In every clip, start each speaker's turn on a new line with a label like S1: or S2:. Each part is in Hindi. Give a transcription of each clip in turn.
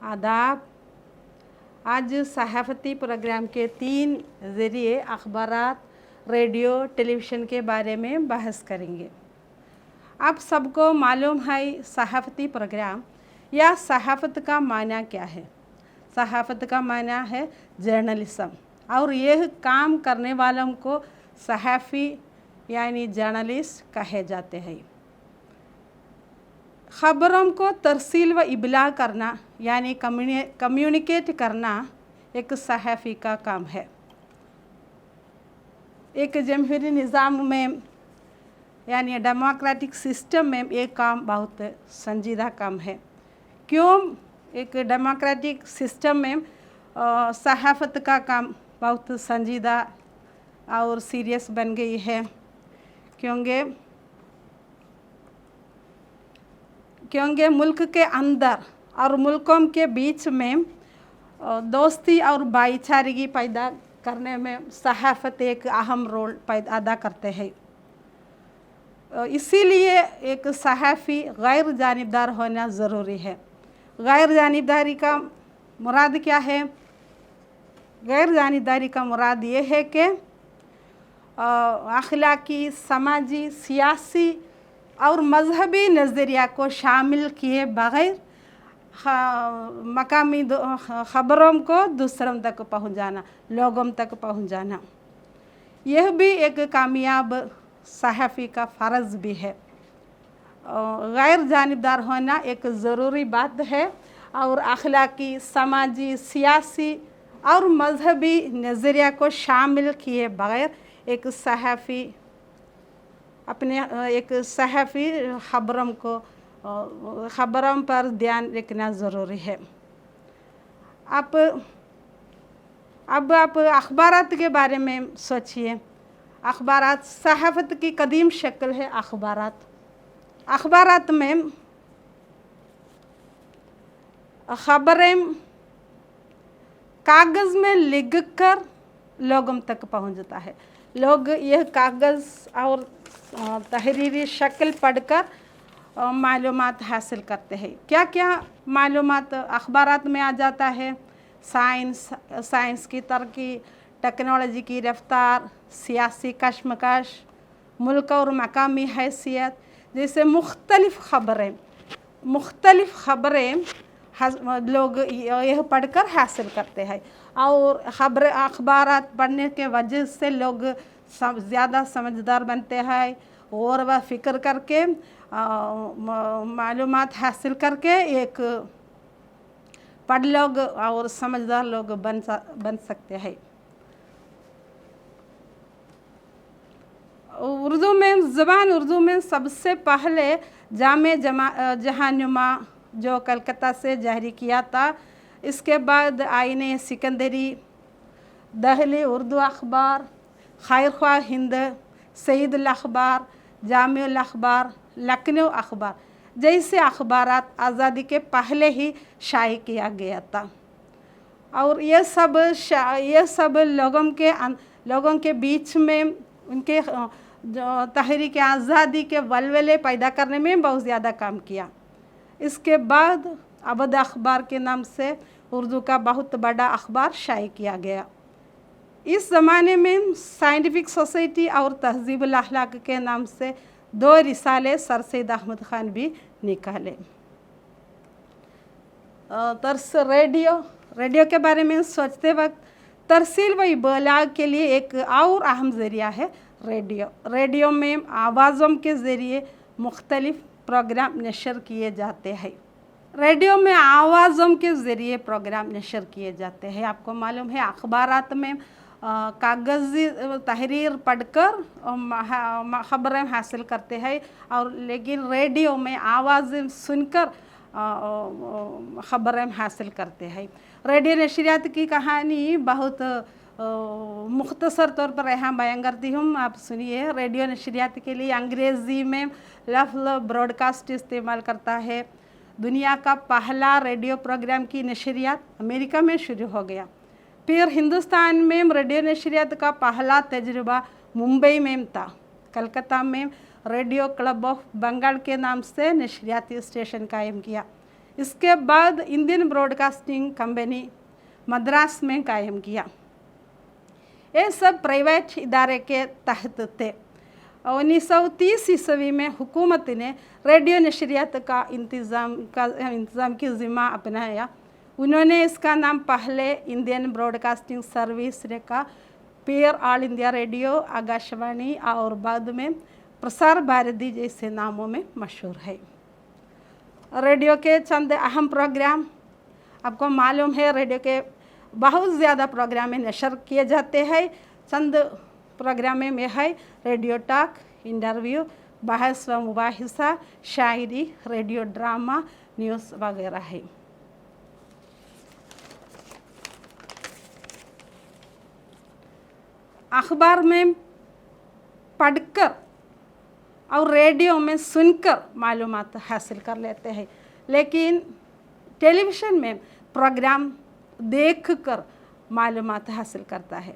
S1: आदाब। आज सहाफ़ती प्रोग्राम के 3 ज़रिए अखबारात, रेडियो, टेलीविज़न के बारे में बहस करेंगे। आप सबको मालूम है सहाफ़ती प्रोग्राम या सहाफ़त का माना क्या है। सहाफ़त का माना है जर्नलिज्म और यह काम करने वालों को सहाफ़ी यानी जर्नलिस्ट कहे जाते हैं। ख़बरों को तरसील व इबलाग करना यानी कम्युनिकेट करना एक सहाफ़ी का काम है। एक जमहूरी निज़ाम में यानी डेमोक्रेटिक सिस्टम में ये काम बहुत संजीदा काम है। क्यों एक डेमोक्रेटिक सिस्टम में सहाफ़त का काम बहुत संजीदा और सीरियस बन गई है, क्योंकि मुल्क के अंदर और मुल्कों के बीच में दोस्ती और भाईचारगी पैदा करने में सहाफ़त एक अहम रोल अदा करते हैं। इसीलिए एक सहाफ़ी गैर जानिबदार होना ज़रूरी है। गैर जानिबदारी का मुराद क्या है? गैर जानिबदारी का मुराद ये है कि अखलाकी, समाजी, सियासी और मजहबी नज़रिया को शामिल किए बग़ैर मकामी ख़बरों को दूसरों तक पहुँचाना, लोगों तक पहुँचाना, यह भी एक कामयाब सहाफ़ी का फ़र्ज़ भी है। गैर जानिबदार होना एक ज़रूरी बात है और अखलाकी, समाजी, सियासी और मजहबी नज़रिया को शामिल किए बग़ैर एक सहाफ़ी ख़बरों पर ध्यान रखना ज़रूरी है। अब आप अखबारात के बारे में सोचिए। अखबारात सहाफ़त की कदीम शक्ल है। अखबारात में ख़बरें कागज़ में लिख कर लोगों तक पहुंचता है। लोग यह कागज़ और तहरीरी शक्ल पढ़कर मालूमात हासिल करते हैं। क्या क्या मालूमात अखबारात में आ जाता है? साइंस की तरक्की, टेक्नोलॉजी की रफ्तार, सियासी कशमकश, मुल्क और मकामी हैसियत जैसे मुख्तलिफ़ ख़बरें लोग यह पढ़कर हासिल करते हैं। और अखबारात पढ़ने के वजह से लोग ज़्यादा समझदार बनते हैं और वह फ़िक्र करके मालूमात हासिल करके एक पढ़ लोग और समझदार लोग बन सकते हैं। ज़बान उर्दू में सबसे पहले जामे जहानुमा जो कलकत्ता से जारी किया था। इसके बाद आईने सिकंदरी, दहली उर्दू अखबार, खैरख्वाह हिंद, सईद अखबार, जामिउल अखबार, लखनऊ अखबार जैसे अखबारात आज़ादी के पहले ही शाये किया गया था। और ये सब लोगों के बीच में उनके जो तहरीक आज़ादी के वलवले पैदा करने में बहुत ज़्यादा काम किया। इसके बाद अवध अखबार के नाम से उर्दू का बहुत बड़ा अखबार शाये किया गया। इस ज़माने में साइंटिफिक सोसाइटी और तहज़ीबुल अखलाक के नाम से 2 रिसाले सर सैयद अहमद ख़ान भी निकाले। रेडियो के बारे में सोचते वक्त तरसील व इबलाग के लिए एक और अहम ज़रिया है रेडियो में आवाज़ों के ज़रिए मुख्तलिफ़ प्रोग्राम नशर किए जाते हैं। रेडियो में आवाज़ों के ज़रिए प्रोग्राम नशर किए जाते हैं। आपको मालूम है अखबारात में कागज़ी तहरीर पढ़कर ख़बरें हासिल करते हैं और लेकिन रेडियो में आवाज़ें सुनकर ख़बरें हासिल करते हैं। रेडियो नशरियात की कहानी बहुत मुख्तसर तौर पर यहाँ बयान करती हूँ, आप सुनिए। रेडियो नशरियात के लिए अंग्रेज़ी में लफ्ज़ ब्रॉडकास्ट इस्तेमाल करता है। दुनिया का पहला रेडियो प्रोग्राम की नशरियात अमेरिका में शुरू हो गया। फिर हिंदुस्तान में रेडियो नशरियात का पहला तजुर्बा मुंबई में था। कलकत्ता में रेडियो क्लब ऑफ बंगाल के नाम से नशरियाती स्टेशन कायम किया। इसके बाद इंडियन ब्रॉडकास्टिंग कंपनी मद्रास में कायम किया। ये सब प्राइवेट इदारे के तहत थे। 1930 ईस्वी में हुकूमत ने रेडियो नशरियात का इंतज़ाम की ज़िम्मा अपनाया। उन्होंने इसका नाम पहले इंडियन ब्रॉडकास्टिंग सर्विस रखा, फिर ऑल इंडिया रेडियो, आकाशवाणी और बाद में प्रसार भारती जैसे नामों में मशहूर है। रेडियो के चंद अहम प्रोग्राम आपको मालूम है, रेडियो के बहुत ज़्यादा प्रोग्राम नशर किए जाते हैं। चंद प्रोग्राम में है रेडियो टॉक, इंटरव्यू, बहस व मुबाहिसा, शायरी, रेडियो ड्रामा, न्यूज़ वगैरह है। अखबार में पढ़कर और रेडियो में सुनकर मालूमात हासिल कर लेते हैं, लेकिन टेलीविज़न में प्रोग्राम देखकर मालूमात हासिल करता है।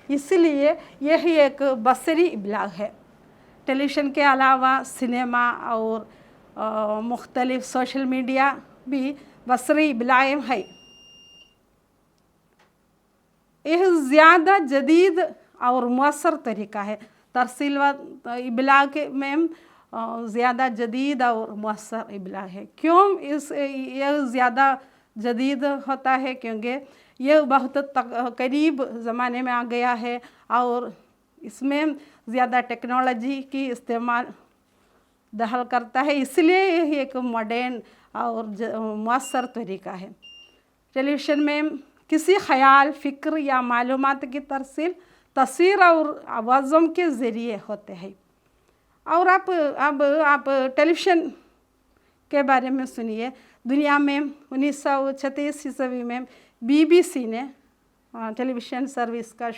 S1: इसलिए यह एक बसरी इब्लाग है। टेलीविज़न के अलावा सिनेमा और मुख्तलिफ सोशल मीडिया भी बसरी इब्लाग है। यह ज़्यादा जदीद और मौसर तरीका है। तरसील व इब्लाग में ज़्यादा जदीद और मौसर इब्लाग है। क्यों यह ज़्यादा जदीद होता है? क्योंकि यह बहुत करीब ज़माने में आ गया है और इसमें ज़्यादा टेक्नोलॉजी की इस्तेमाल दखल करता है, इसलिए यह एक मॉडर्न और मौसर तरीका है। टेलीविज़न में किसी ख़याल, फ़िक्र या मालूमात की तरसील तस्वीर और आवाज़ों के ज़रिए होते हैं। और आप टेलीविज़न के बारे में सुनिए। दुनिया में 1936 ईस्वी में BBC ने टेलीविज़न सर्विस का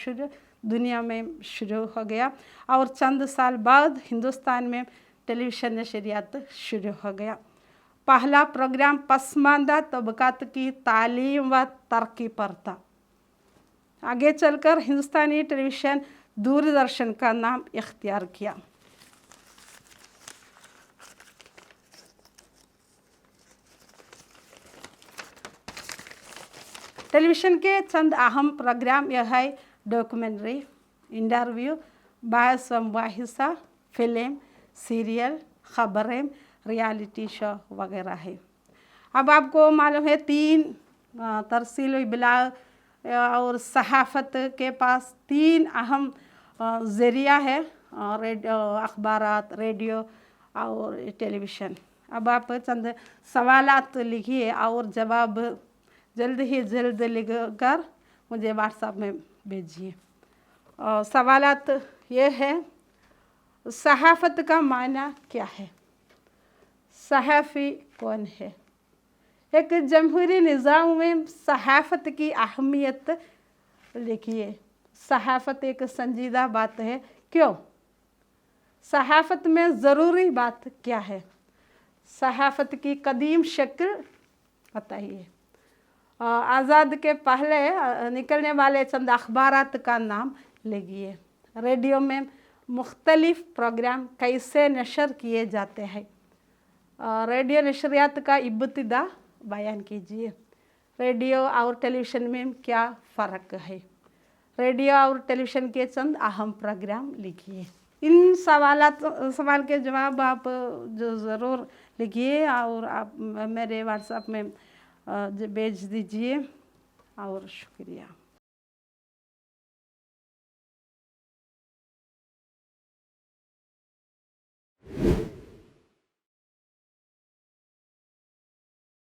S1: दुनिया में शुरू हो गया और चंद साल बाद हिंदुस्तान में टेलीविज़न नशरियात शुरू हो गया। पहला प्रोग्राम पसमानदा तबकात की तालीम व तरक्की पर था। आगे चलकर हिंदुस्तानी टेलीविज़न दूरदर्शन का नाम इख्तियार किया। टेलीविज़न के चंद अहम प्रोग्राम यह है डॉक्यूमेंट्री, इंटरव्यू, बहस व मुबाहिसा, फिल्म, सीरियल, खबरें, रियलिटी शो वगैरह है। अब आपको मालूम है 3 तरसील इब्लाग और सहाफ़त के पास 3 अहम ज़रिया है, अखबारात, रेडियो और टेलीविज़न। अब आप चंद सवालात लिखिए और जवाब जल्द ही जल्द लिखकर मुझे व्हाट्सएप में भेजिए। सवालात ये है, सहाफ़त का मायना क्या है? सहाफ़ी कौन है? एक जमहूरी निज़ाम में सहाफ़त की अहमियत लिखिए। सहाफ़त एक संजीदा बात है, क्यों? सहाफ़त में ज़रूरी बात क्या है? सहाफ़त की कदीम शक्ल बताइए। आज़ाद के पहले निकलने वाले चंद अखबारात का नाम लिखिए। रेडियो में मुख्तलिफ़ प्रोग्राम कैसे नशर किए जाते हैं? रेडियो नशरियात का इब्तिदा बयान कीजिए। रेडियो और टेलीविज़न में क्या फ़र्क है? रेडियो और टेलीविज़न के चंद अहम प्रोग्राम लिखिए। इन सवाल के जवाब आप जो ज़रूर लिखिए और आप मेरे व्हाट्सएप में भेज दीजिए और शुक्रिया।